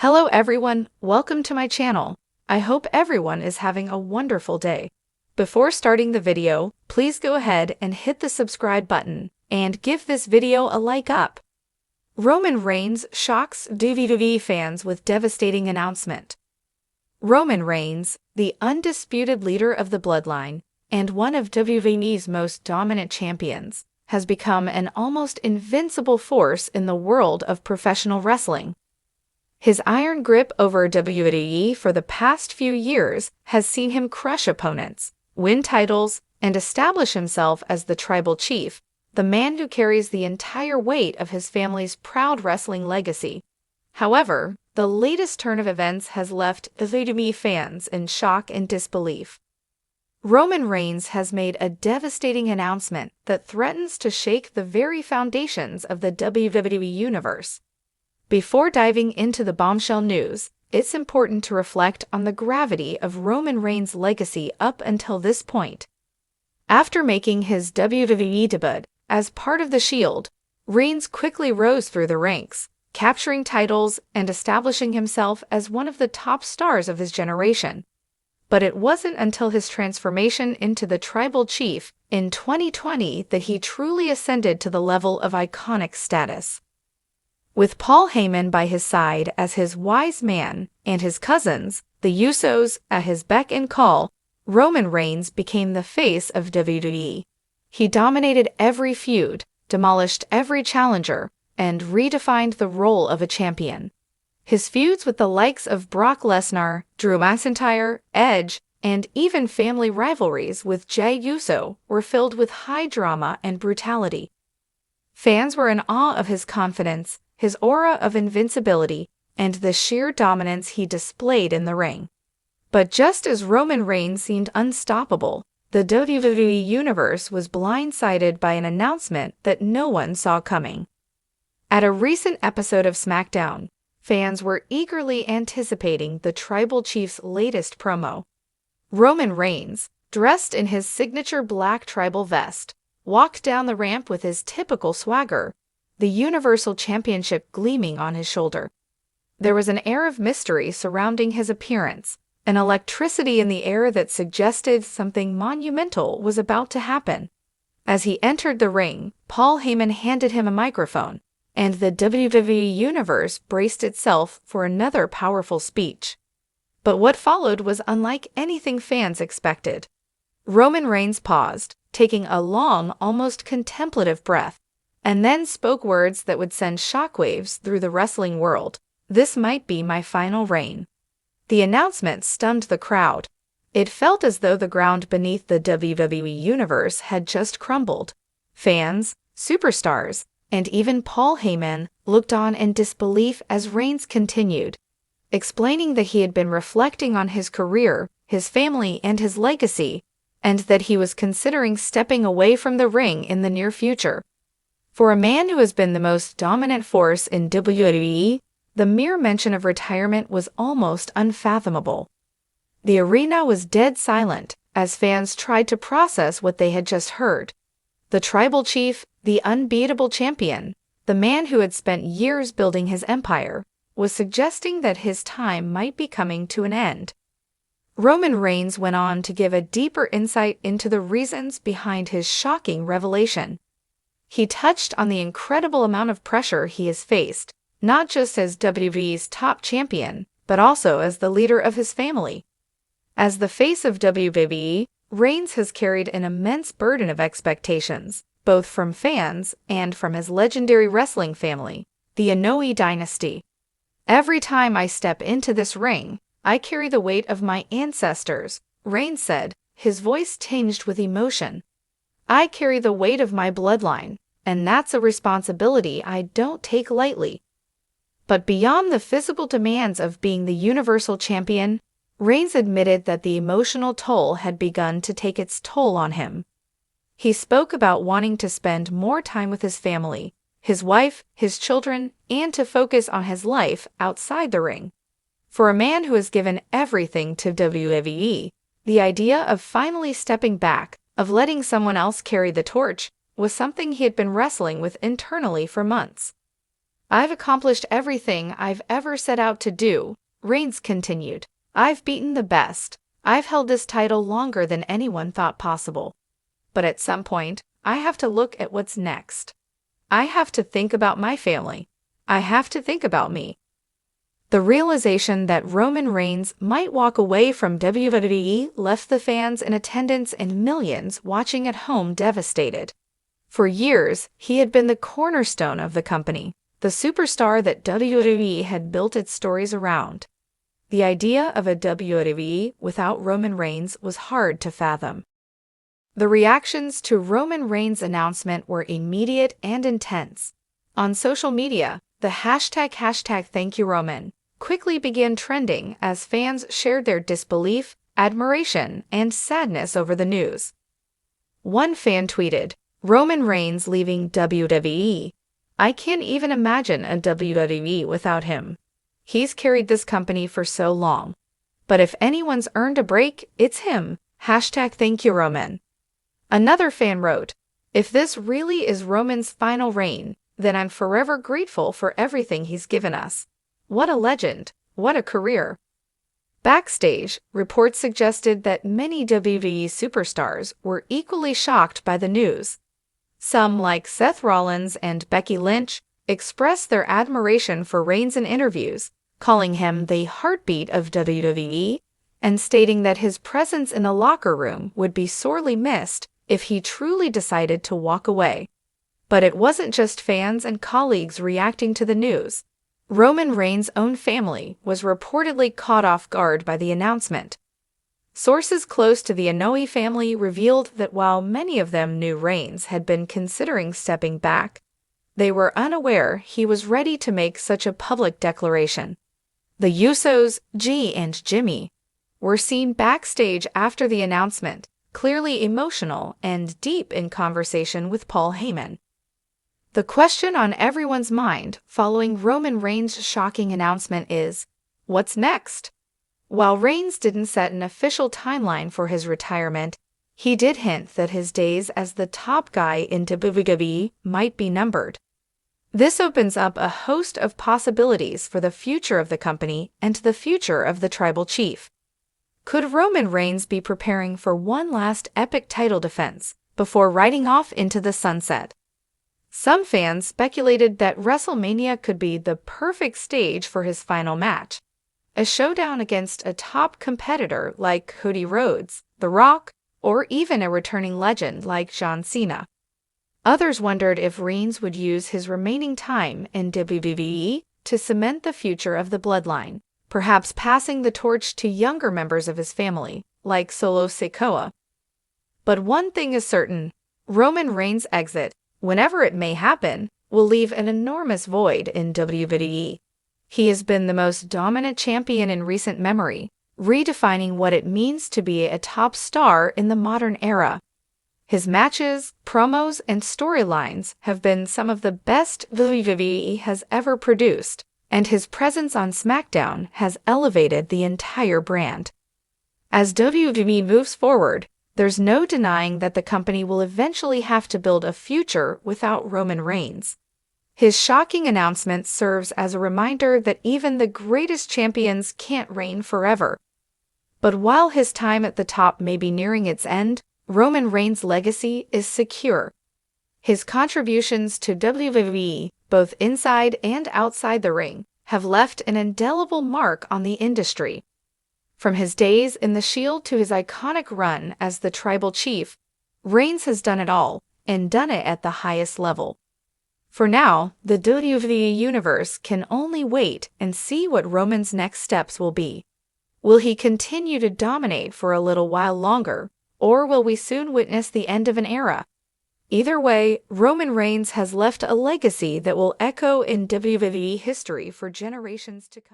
Hello everyone, welcome to my channel. I hope everyone is having a wonderful day. Before starting the video, please go ahead and hit the subscribe button and give this video a like up. Roman Reigns shocks WWE fans with devastating announcement. Roman Reigns, the undisputed leader of the Bloodline and one of WWE's most dominant champions, has become an almost invincible force in the world of professional wrestling. His iron grip over WWE for the past few years has seen him crush opponents, win titles, and establish himself as the tribal chief, the man who carries the entire weight of his family's proud wrestling legacy. However, the latest turn of events has left WWE fans in shock and disbelief. Roman Reigns has made a devastating announcement that threatens to shake the very foundations of the WWE Universe. Before diving into the bombshell news, it's important to reflect on the gravity of Roman Reigns' legacy up until this point. After making his WWE debut as part of The Shield, Reigns quickly rose through the ranks, capturing titles and establishing himself as one of the top stars of his generation. But it wasn't until his transformation into the tribal chief in 2020 that he truly ascended to the level of iconic status. With Paul Heyman by his side as his wise man and his cousins, the Usos, at his beck and call, Roman Reigns became the face of WWE. He dominated every feud, demolished every challenger, and redefined the role of a champion. His feuds with the likes of Brock Lesnar, Drew McIntyre, Edge, and even family rivalries with Jey Uso were filled with high drama and brutality. Fans were in awe of his confidence, his aura of invincibility, and the sheer dominance he displayed in the ring. But just as Roman Reigns seemed unstoppable, the WWE Universe was blindsided by an announcement that no one saw coming. At a recent episode of SmackDown, fans were eagerly anticipating the Tribal Chief's latest promo. Roman Reigns, dressed in his signature black tribal vest, walked down the ramp with his typical swagger, the Universal Championship gleaming on his shoulder. There was an air of mystery surrounding his appearance, an electricity in the air that suggested something monumental was about to happen. As he entered the ring, Paul Heyman handed him a microphone, and the WWE Universe braced itself for another powerful speech. But what followed was unlike anything fans expected. Roman Reigns paused, taking a long, almost contemplative breath, and then spoke words that would send shockwaves through the wrestling world. "This might be my final reign." The announcement stunned the crowd. It felt as though the ground beneath the WWE Universe had just crumbled. Fans, superstars, and even Paul Heyman looked on in disbelief as Reigns continued, explaining that he had been reflecting on his career, his family, and his legacy, and that he was considering stepping away from the ring in the near future. For a man who has been the most dominant force in WWE, the mere mention of retirement was almost unfathomable. The arena was dead silent as fans tried to process what they had just heard. The tribal chief, the unbeatable champion, the man who had spent years building his empire, was suggesting that his time might be coming to an end. Roman Reigns went on to give a deeper insight into the reasons behind his shocking revelation. He touched on the incredible amount of pressure he has faced, not just as WWE's top champion, but also as the leader of his family. As the face of WWE, Reigns has carried an immense burden of expectations, both from fans and from his legendary wrestling family, the Inoue dynasty. "Every time I step into this ring, I carry the weight of my ancestors," Reigns said, his voice tinged with emotion. "I carry the weight of my bloodline, and that's a responsibility I don't take lightly." But beyond the physical demands of being the Universal Champion, Reigns admitted that the emotional toll had begun to take its toll on him. He spoke about wanting to spend more time with his family, his wife, his children, and to focus on his life outside the ring. For a man who has given everything to WWE, the idea of finally stepping back, of letting someone else carry the torch, was something he had been wrestling with internally for months. "I've accomplished everything I've ever set out to do," Reigns continued. "I've beaten the best. I've held this title longer than anyone thought possible. But at some point, I have to look at what's next. I have to think about my family. I have to think about me." The realization that Roman Reigns might walk away from WWE left the fans in attendance and millions watching at home devastated. For years, he had been the cornerstone of the company, the superstar that WWE had built its stories around. The idea of a WWE without Roman Reigns was hard to fathom. The reactions to Roman Reigns' announcement were immediate and intense. On social media, the hashtag #ThankYouRoman quickly began trending as fans shared their disbelief, admiration, and sadness over the news. One fan tweeted, "Roman Reigns leaving WWE. I can't even imagine a WWE without him. He's carried this company for so long. But if anyone's earned a break, it's him. #ThankYouRoman." Another fan wrote, "If this really is Roman's final reign, then I'm forever grateful for everything he's given us. What a legend. What a career." Backstage, reports suggested that many WWE superstars were equally shocked by the news. Some, like Seth Rollins and Becky Lynch, expressed their admiration for Reigns in interviews, calling him the heartbeat of WWE and stating that his presence in the locker room would be sorely missed if he truly decided to walk away. But it wasn't just fans and colleagues reacting to the news. Roman Reigns' own family was reportedly caught off guard by the announcement. Sources close to the Inoue family revealed that while many of them knew Reigns had been considering stepping back, they were unaware he was ready to make such a public declaration. The Usos, G and Jimmy, were seen backstage after the announcement, clearly emotional and deep in conversation with Paul Heyman. The question on everyone's mind following Roman Reigns' shocking announcement is, what's next? While Reigns didn't set an official timeline for his retirement, he did hint that his days as the top guy in WWE might be numbered. This opens up a host of possibilities for the future of the company and the future of the Tribal Chief. Could Roman Reigns be preparing for one last epic title defense before riding off into the sunset? Some fans speculated that WrestleMania could be the perfect stage for his final match, a showdown against a top competitor like Cody Rhodes, The Rock, or even a returning legend like John Cena. Others wondered if Reigns would use his remaining time in WWE to cement the future of the bloodline, perhaps passing the torch to younger members of his family, like Solo Sikoa. But one thing is certain, Roman Reigns' exit, whenever it may happen, will leave an enormous void in WWE. He has been the most dominant champion in recent memory, redefining what it means to be a top star in the modern era. His matches, promos, and storylines have been some of the best WWE has ever produced, and his presence on SmackDown has elevated the entire brand. As WWE moves forward, there's no denying that the company will eventually have to build a future without Roman Reigns. His shocking announcement serves as a reminder that even the greatest champions can't reign forever. But while his time at the top may be nearing its end, Roman Reigns' legacy is secure. His contributions to WWE, both inside and outside the ring, have left an indelible mark on the industry. From his days in the Shield to his iconic run as the Tribal Chief, Reigns has done it all, and done it at the highest level. For now, the WWE Universe can only wait and see what Roman's next steps will be. Will he continue to dominate for a little while longer, or will we soon witness the end of an era? Either way, Roman Reigns has left a legacy that will echo in WWE history for generations to come.